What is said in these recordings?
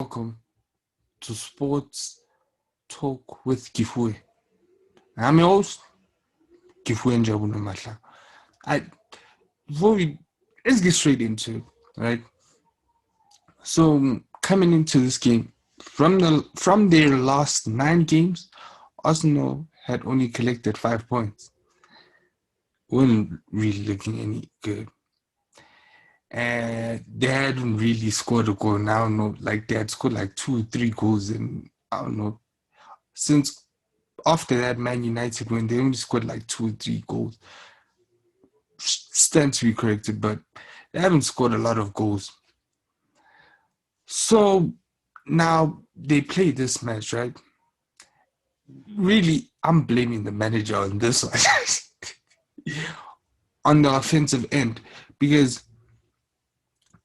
welcome to Sports Talk with Kifue. I'm your host, Kifue Njabuno Matla. Let's get straight into it, right? So coming into this game, from their last 9 games, Arsenal had only collected 5 points. Weren't really looking any good. And they hadn't really scored a goal now. No, like they had scored like 2 or 3 goals in, I don't know, since after that Man United when they only scored like 2 or 3 goals. Stand to be corrected, but they haven't scored a lot of goals. So now they play this match, right? Really, I'm blaming the manager on this one. On the offensive end, because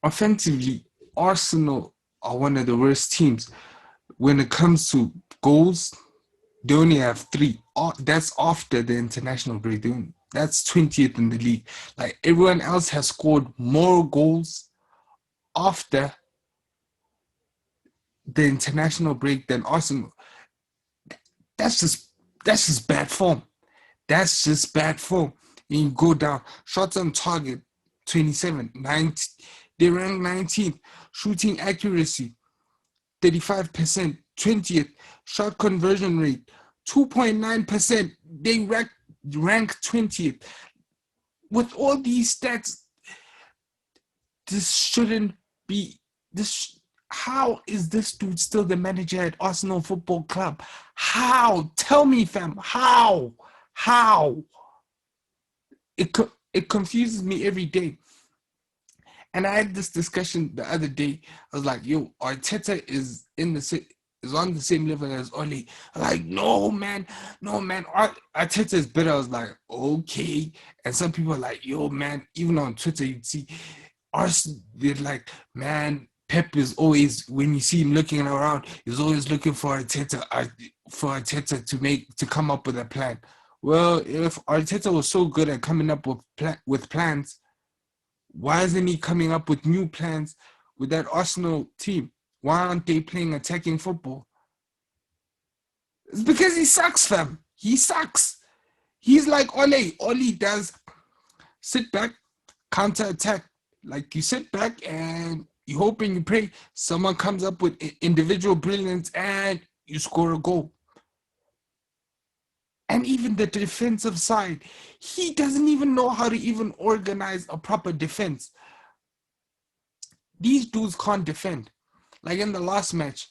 offensively, Arsenal are one of the worst teams. When it comes to goals, they only have 3. That's after the international break. That's 20th in the league. Like everyone else has scored more goals after the international break than Arsenal. That's just bad form. That's just bad form. And you go down. Shots on target, 27, 19. They rank 19th. Shooting accuracy, 35%, 20th. Shot conversion rate, 2.9%. They rank 20th. With all these stats, this shouldn't be this. How is this dude still the manager at Arsenal Football Club? How? Tell me, fam. How? It confuses me every day. And I had this discussion the other day. I was like, "Yo, Arteta is on the same level as Ole." I'm like, no man. Arteta is better. I was like, okay. And some people are like, yo, man. Even on Twitter, you'd see Arsenal. They're like, man. Pep is always, when you see him looking around, he's always looking for Arteta to come up with a plan. Well, if Arteta was so good at coming up with plans, why isn't he coming up with new plans with that Arsenal team? Why aren't they playing attacking football? It's because he sucks, fam. He sucks. He's like Ole. Ole does sit back, counter attack. Like you sit back and you hope and you pray someone comes up with individual brilliance and you score a goal. And even the defensive side, he doesn't even know how to even organize a proper defense. These dudes can't defend. Like in the last match,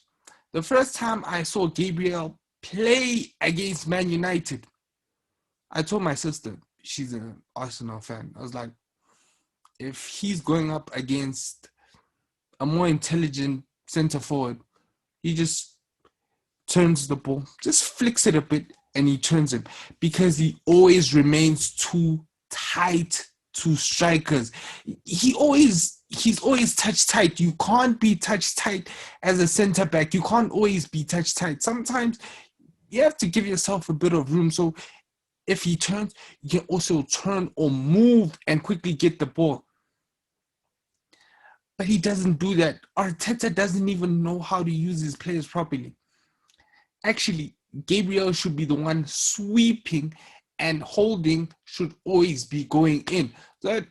the first time I saw Gabriel play against Man United, I told my sister, she's an Arsenal fan, I was like, if he's going up against a more intelligent center forward, he just turns the ball, just flicks it a bit, and he turns it, because he always remains too tight to strikers. He's always touch tight. You can't be touch tight as a center back. You can't always be touch tight. Sometimes you have to give yourself a bit of room. So if he turns, you can also turn or move and quickly get the ball. But he doesn't do that. Arteta doesn't even know how to use his players properly. Actually, Gabriel should be the one sweeping, and Holding should always be going in. So that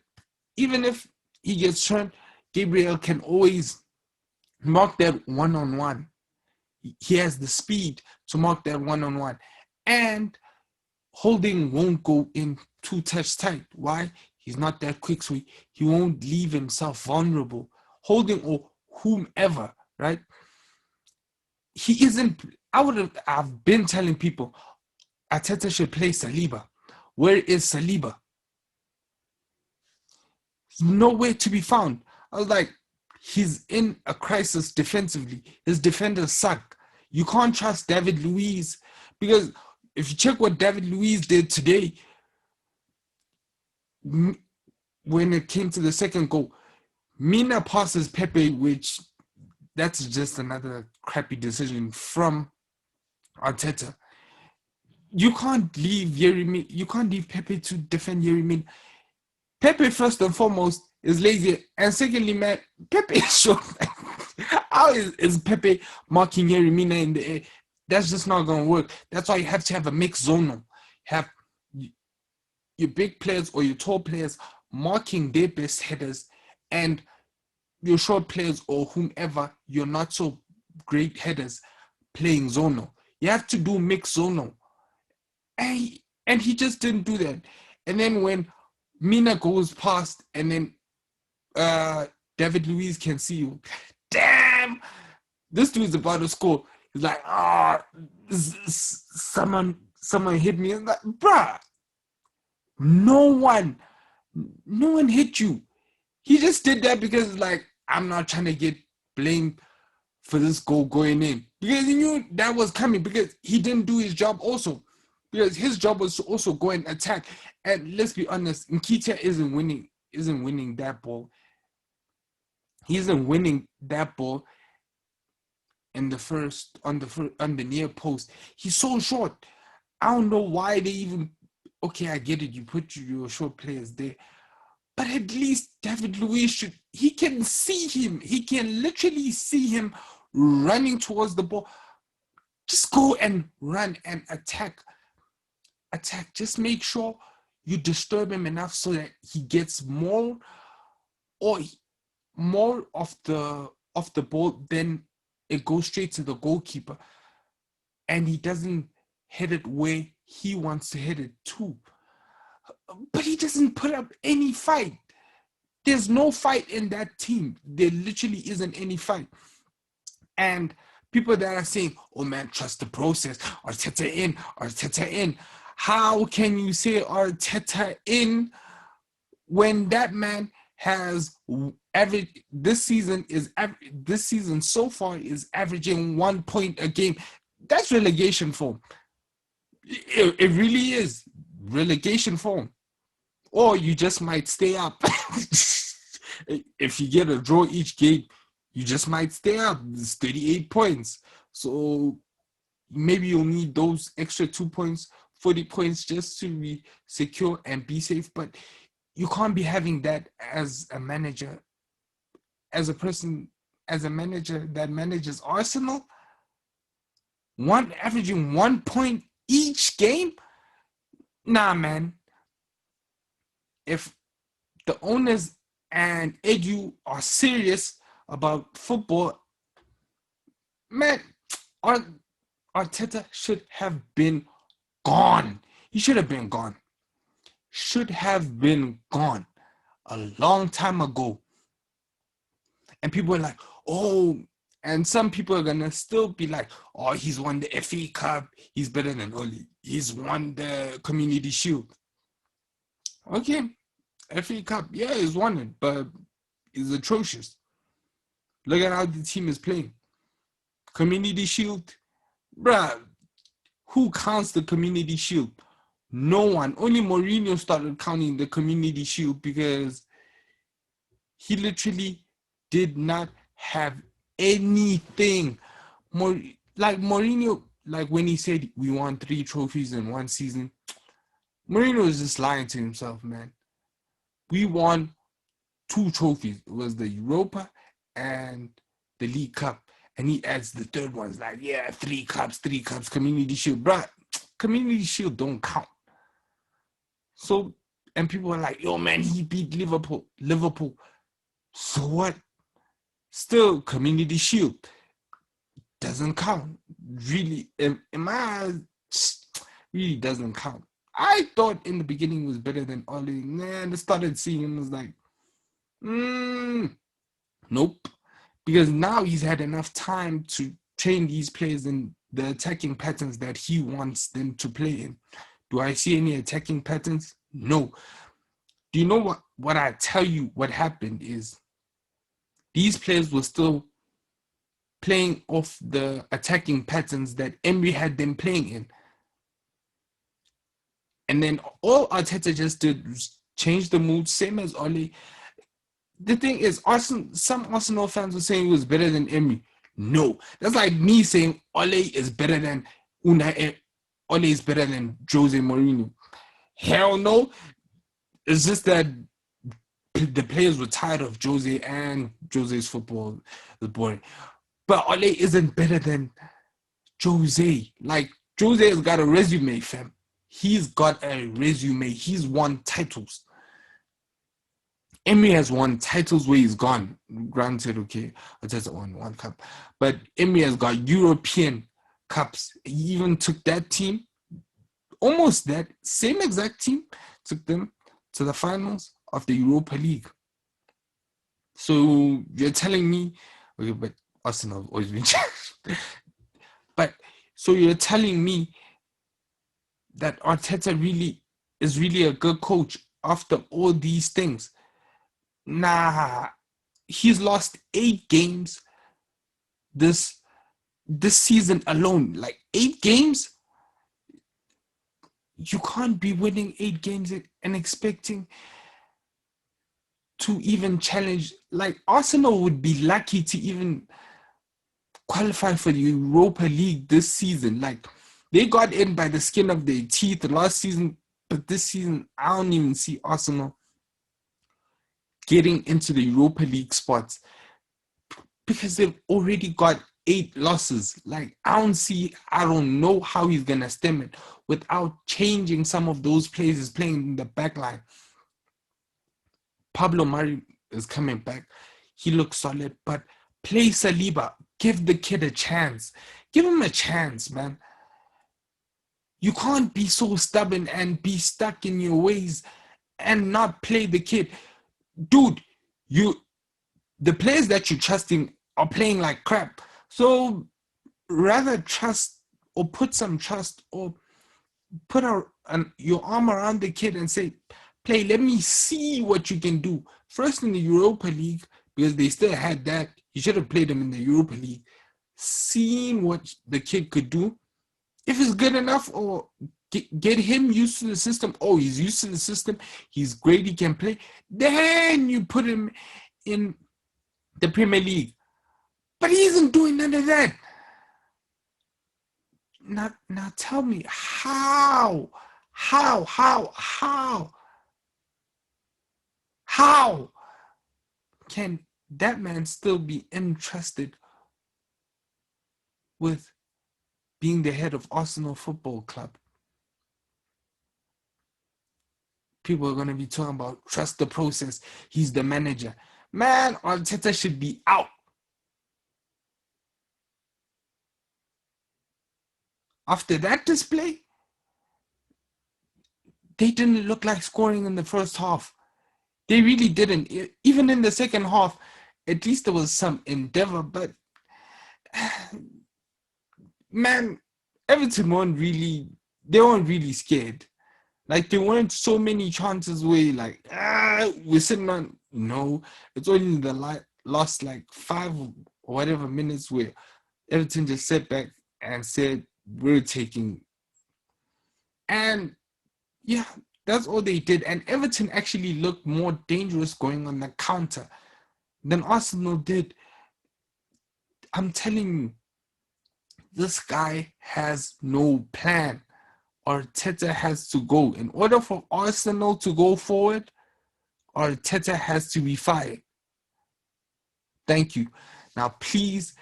even if he gets turned, Gabriel can always mark that one-on-one. He has the speed to mark that one-on-one. And Holding won't go in too touch tight. Why? He's not that quick, so he won't leave himself vulnerable. Holding or whomever, right? He isn't. I've been telling people Arteta should play Saliba. Where is Saliba? He's nowhere to be found. I was like, he's in a crisis defensively. His defenders suck. You can't trust David Luiz, because if you check what David Luiz did today, when it came to the second goal, Mina passes Pepe, which that's just another crappy decision from Arteta. You can't leave Pepe to defend Yerry Mina. Pepe, first and foremost, is lazy. And secondly, man, Pepe is short. How is Pepe marking Yerry Mina in the air? That's just not going to work. That's why you have to have a mixed zonal. Have your big players or your tall players marking their best headers, and your short players or whomever, you're not so great headers playing zonal. You have to do mixed zonal. And he just didn't do that. And then when Mina goes past and then David Luiz can see you, damn, this dude's about to score. He's like, someone hit me. I'm like, bruh, no one hit you. He just did that because, like, I'm not trying to get blamed for this goal going in. Because he knew that was coming, because he didn't do his job also. Because his job was to also go and attack. And let's be honest, Nketiah isn't winning that ball. He isn't winning that ball in the first on the near post. He's so short. I don't know why they even. Okay, I get it. You put your short players there, but at least David Luiz should. He can see him. He can literally see him running towards the ball. Just go and run and attack. Just make sure you disturb him enough so that he gets more of the ball, then it goes straight to the goalkeeper, and he doesn't hit it where he wants to hit it to. But he doesn't put up any fight. There's no fight in that team. There literally isn't any fight. And people that are saying, oh man, trust the process, Arteta in. How can you say Arteta in when that man has this season so far is averaging 1 point a game? That's relegation form. It really is relegation form. Or you just might stay up. If you get a draw each game, you just might stay up. It's 38 points. So maybe you'll need those extra 2 points, 40 points just to be secure and be safe. But you can't be having that as a manager, as a manager that manages Arsenal, averaging 1 point each game. Nah, man. If the owners and Edu are serious about football, man, Arteta should have been gone. He should have been gone. Should have been gone a long time ago. And people are like, oh, and some people are gonna still be like, oh, he's won the FA Cup, he's better than Oli. He's won the Community Shield. Okay, FA Cup, yeah, he's won it, but it's atrocious. Look at how the team is playing. Community Shield, bruh, who counts the Community Shield? No one. Only Mourinho started counting the Community Shield because he literally did not have anything. Like Mourinho, like when he said we won 3 trophies in one season, Mourinho was just lying to himself, man. We won 2 trophies. It was the Europa and the League Cup. And he adds the third one. It's like, yeah, 3 cups, Community Shield. Bruh, Community Shield don't count. So, and people are like, yo, man, he beat Liverpool. So what? Still, Community Shield doesn't count. Really, in my eyes, really doesn't count. I thought in the beginning was better than Oli. Man, I started seeing him, was like, nope. Because now he's had enough time to train these players in the attacking patterns that he wants them to play in. Do I see any attacking patterns? No. Do you know what I tell you what happened is these players were still playing off the attacking patterns that Emery had them playing in. And then all Arteta just did was change the mood, same as Oli. The thing is, some Arsenal fans were saying he was better than Emery. No. That's like me saying Ole is better than Ole is better than Jose Mourinho. Hell no. It's just that the players were tired of Jose and Jose's football was boring. But Ole isn't better than Jose. Like, Jose has got a resume, fam. He's got a resume. He's won titles. Emery has won titles where he's gone. Granted, okay, Arteta won one cup. But Emery has got European cups. He even took that team, almost that same exact team, took them to the finals of the Europa League. So you're telling me, okay, but Arsenal have always been but so you're telling me that Arteta is really a good coach after all these things? Nah, he's lost 8 games this season alone. Like 8 games, you can't be winning 8 games and expecting to even challenge. Like, Arsenal would be lucky to even qualify for the Europa League this season. Like, they got in by the skin of their teeth last season, but this season I don't even see Arsenal getting into the Europa League spots because they've already got 8 losses. Like, I don't know how he's gonna stem it without changing some of those players playing in the back line. Pablo Mari is coming back. He looks solid, but play Saliba. Give the kid a chance. Give him a chance, man. You can't be so stubborn and be stuck in your ways and not play the kid. Dude, the players that you're trusting are playing like crap. So rather trust or put some trust or put your arm around the kid and say, play, let me see what you can do. First in the Europa League, because they still had that. You should have played him in the Europa League. Seeing what the kid could do. If it's good enough, or get him used to the system. Oh, he's used to the system. He's great. He can play. Then you put him in the Premier League. But he isn't doing none of that. Now tell me how can that man still be entrusted with being the head of Arsenal Football Club? People are going to be talking about trust the process. He's the manager. Man, Arteta should be out. After that display, they didn't look like scoring in the first half. They really didn't. Even in the second half, at least there was some endeavor, but man, Everton weren't really scared. Like, there weren't so many chances where like, we're sitting on. No, it's only the last like 5 or whatever minutes where Everton just sat back and said, we're taking. And yeah, that's all they did. And Everton actually looked more dangerous going on the counter than Arsenal did. I'm telling you, this guy has no plan. Arteta has to go. In order for Arsenal to go forward, Arteta has to be fired. Thank you. Now, please,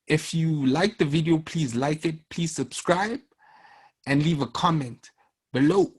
if you like the video, please like it. Please subscribe and leave a comment below.